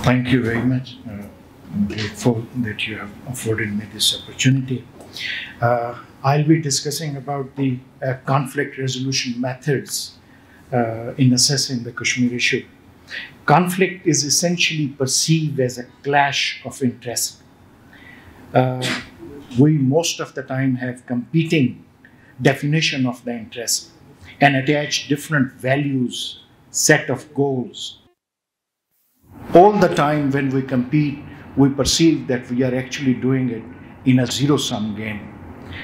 Thank you very much. I'm grateful that you have afforded me this opportunity. I'll be discussing about the conflict resolution methods in assessing the Kashmir issue. Conflict is essentially perceived as a clash of interest. We most of the time have competing definition of the interest and attach different values, set of goals. All the time when we compete, we perceive that we are actually doing it in a zero-sum game.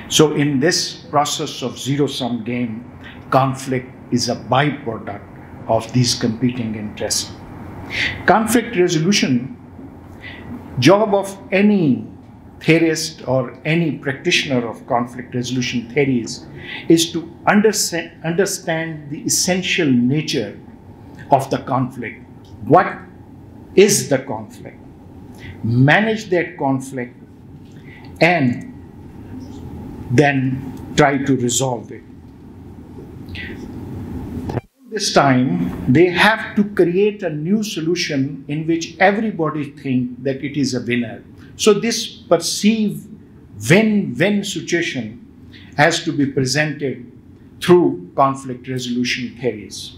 So in this process of zero-sum game, conflict is a byproduct of these competing interests. Conflict resolution, job of any theorist or any practitioner of conflict resolution theories is to understand the essential nature of the conflict. What is the conflict? Manage that conflict and then try to resolve it. This time, they have to create a new solution in which everybody thinks that it is a winner. So this perceived win-win situation has to be presented through conflict resolution theories.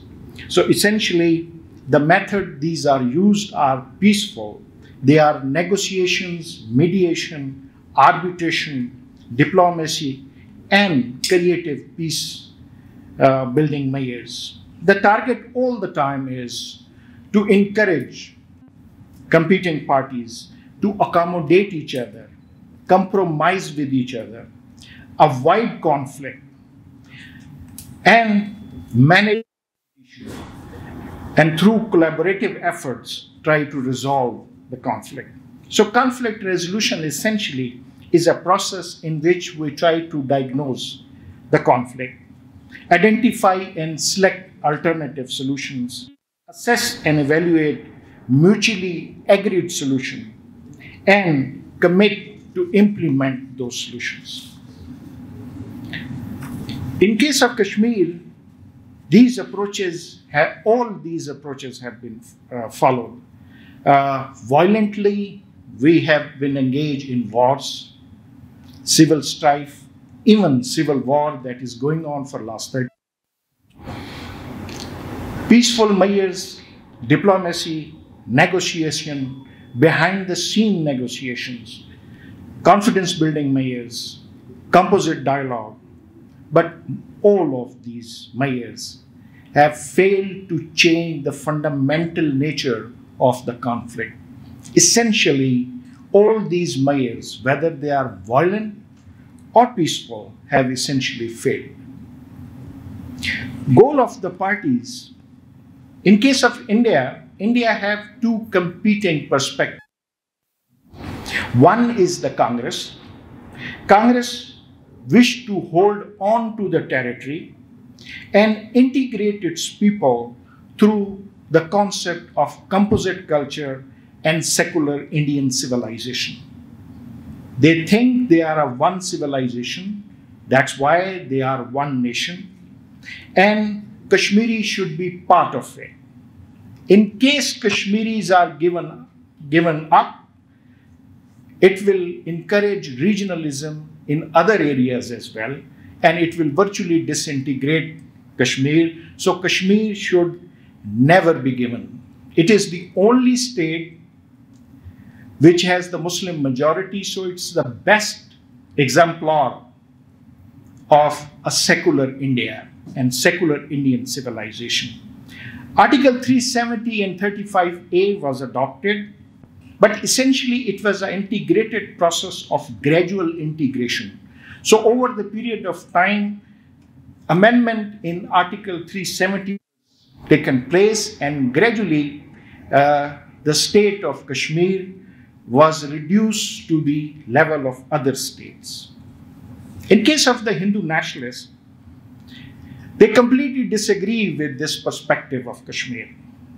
So essentially, the method these are used are peaceful. They are negotiations, mediation, arbitration, diplomacy, and creative peace building measures. The target all the time is to encourage competing parties to accommodate each other, compromise with each other, avoid conflict, and manage issues. And through collaborative efforts, try to resolve the conflict. So conflict resolution essentially is a process in which we try to diagnose the conflict, identify and select alternative solutions, assess and evaluate mutually agreed solutions, and commit to implement those solutions. In case of Kashmir, all these approaches have been followed. Violently, we have been engaged in wars, civil strife, even civil war that is going on for the last 30 years. Peaceful measures, diplomacy, negotiation, behind-the-scene negotiations, confidence-building measures, composite dialogue. But all of these measures have failed to change the fundamental nature of the conflict. Essentially, all these measures, whether they are violent or peaceful, have essentially failed. Goal of the parties, in case of India, India have two competing perspectives. One is the Congress. Congress wish to hold on to the territory and integrate its people through the concept of composite culture and secular Indian civilization. They think they are a one civilization, that's why they are one nation, and Kashmiri should be part of it. In case Kashmiris are given up, it will encourage regionalism in other areas as well, and it will virtually disintegrate Kashmir. So Kashmir should never be given. It is the only state which has the Muslim majority, so it's the best exemplar of a secular India and secular Indian civilization. Article 370 and 35A was adopted, but essentially it was an integrated process of gradual integration. So over the period of time, amendment in Article 370 taken place, and gradually the state of Kashmir was reduced to the level of other states. In case of the Hindu nationalists, they completely disagree with this perspective of Kashmir.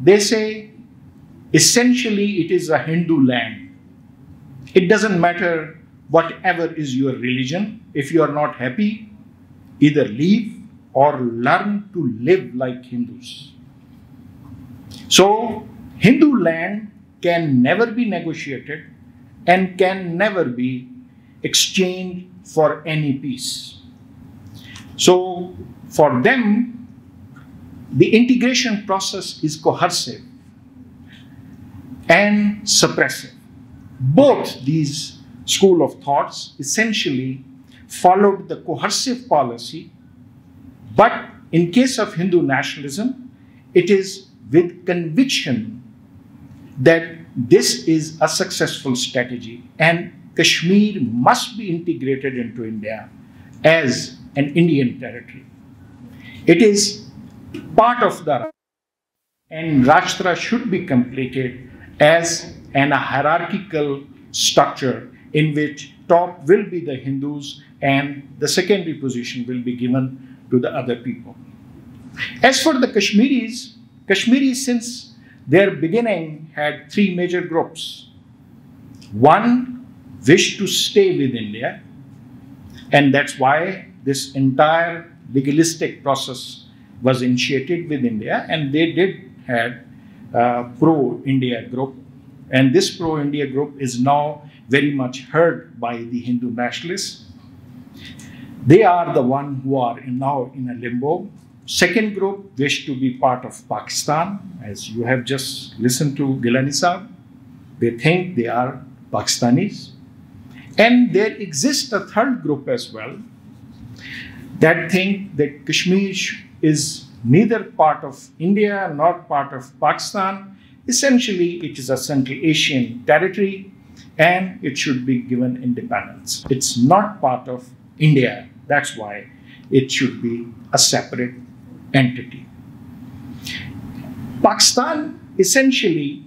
They say, essentially, it is a Hindu land. It doesn't matter whatever is your religion. If you are not happy, either leave or learn to live like Hindus. So, Hindu land can never be negotiated and can never be exchanged for any peace. So for them, the integration process is coercive and suppressive. Both these school of thoughts essentially followed the coercive policy, but in case of Hindu nationalism, it is with conviction that this is a successful strategy and Kashmir must be integrated into India as an Indian territory. It is part of the and Rashtra should be completed as an hierarchical structure in which top will be the Hindus and the secondary position will be given to the other people. As for the Kashmiris since their beginning had three major groups. One wished to stay with India, and that's why this entire legalistic process was initiated with India, and they did have a pro-India group. And this pro-India group is now very much heard by the Hindu nationalists. They are the one who are now in a limbo. Second group wish to be part of Pakistan, as you have just listened to Gilani Saab. They think they are Pakistanis. And there exists a third group as well that think that Kashmir is neither part of India nor part of Pakistan. Essentially, it is a Central Asian territory and it should be given independence. It's not part of India. That's why it should be a separate entity. Pakistan essentially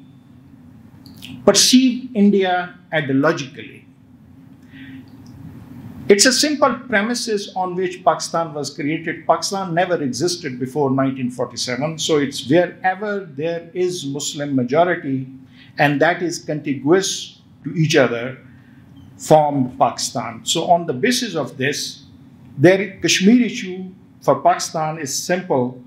perceived India ideologically. It's a simple premises on which Pakistan was created. Pakistan never existed before 1947, so it's wherever there is Muslim majority and that is contiguous to each other formed Pakistan. So on the basis of this, the Kashmir issue for Pakistan is simple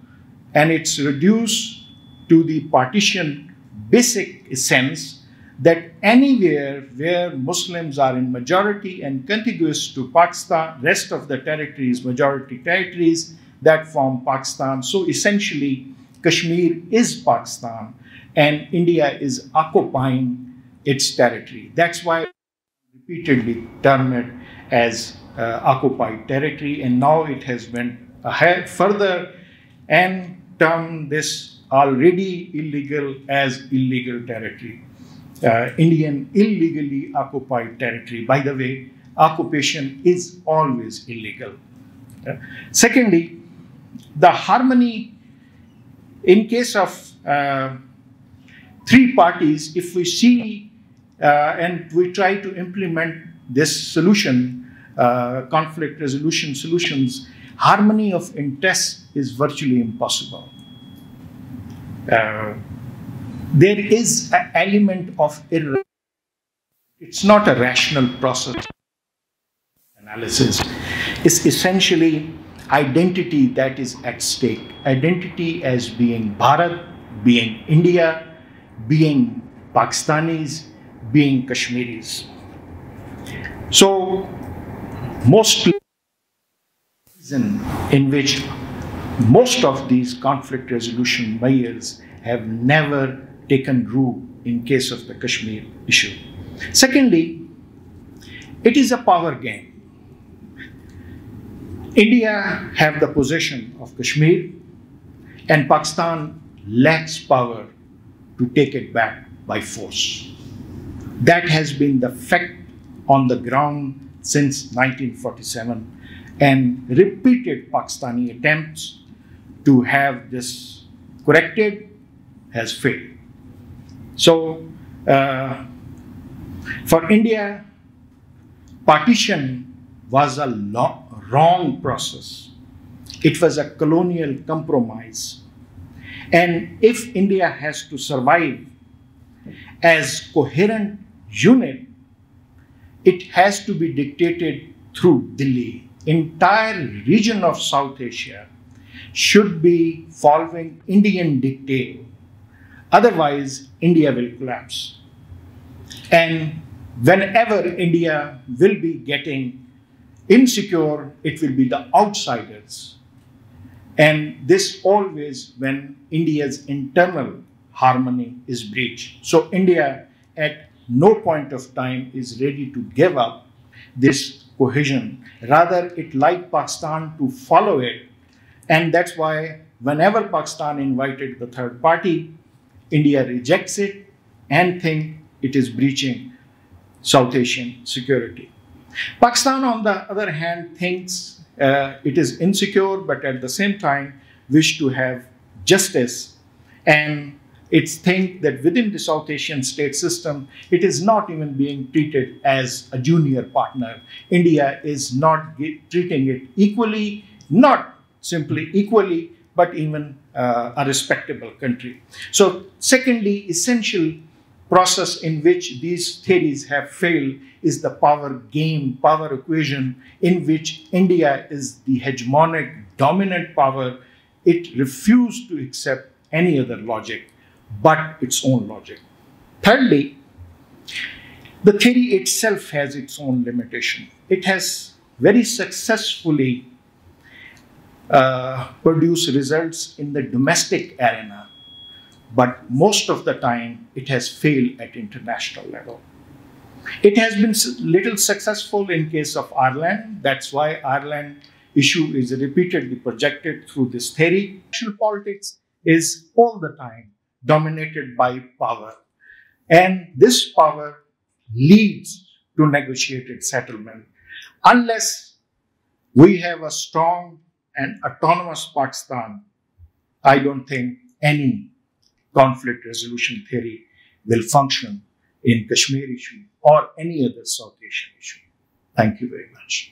and it's reduced to the partition basic essence that anywhere where Muslims are in majority and contiguous to Pakistan, rest of the territories, majority territories that form Pakistan. So essentially, Kashmir is Pakistan and India is occupying its territory. That's why repeatedly termed it as occupied territory, and now it has went ahead further and termed this already illegal as illegal territory. Indian illegally occupied territory. By the way, occupation is always illegal. Secondly, the harmony in case of three parties, if we see and we try to implement this solution, conflict resolution solutions, harmony of interests is virtually impossible. There is an element of irrationality. It's not a rational process analysis. It's essentially identity that is at stake. Identity as being Bharat, being India, being Pakistanis, being Kashmiris. So, mostly in which most of these conflict resolution measures have never taken root in case of the Kashmir issue. Secondly, it is a power game. India have the possession of Kashmir and Pakistan lacks power to take it back by force. That has been the fact on the ground since 1947, and repeated Pakistani attempts to have this corrected has failed. So, for India, partition was a wrong process. It was a colonial compromise. And if India has to survive as coherent unit, it has to be dictated through Delhi. Entire region of South Asia should be following Indian dictate. Otherwise, India will collapse. And whenever India will be getting insecure, it will be the outsiders. And this always when India's internal harmony is breached. So India at no point of time is ready to give up this cohesion. Rather, it like Pakistan to follow it. And that's why whenever Pakistan invited the third party, India rejects it and think it is breaching South Asian security. Pakistan, on the other hand, thinks it is insecure, but at the same time wish to have justice. And it's think that within the South Asian state system, it is not even being treated as a junior partner. India is not treating it equally, not simply equally, but even a respectable country. So secondly, essential process in which these theories have failed is the power game, power equation, in which India is the hegemonic, dominant power. It refused to accept any other logic but its own logic. Thirdly, the theory itself has its own limitation. It has very successfully produced results in the domestic arena, but most of the time it has failed at international level. It has been little successful in case of Ireland. That's why Ireland issue is repeatedly projected through this theory. National politics is all the time dominated by power. And this power leads to negotiated settlement. Unless we have a strong and autonomous Pakistan, I don't think any conflict resolution theory will function in Kashmir issue or any other South Asian issue. Thank you very much.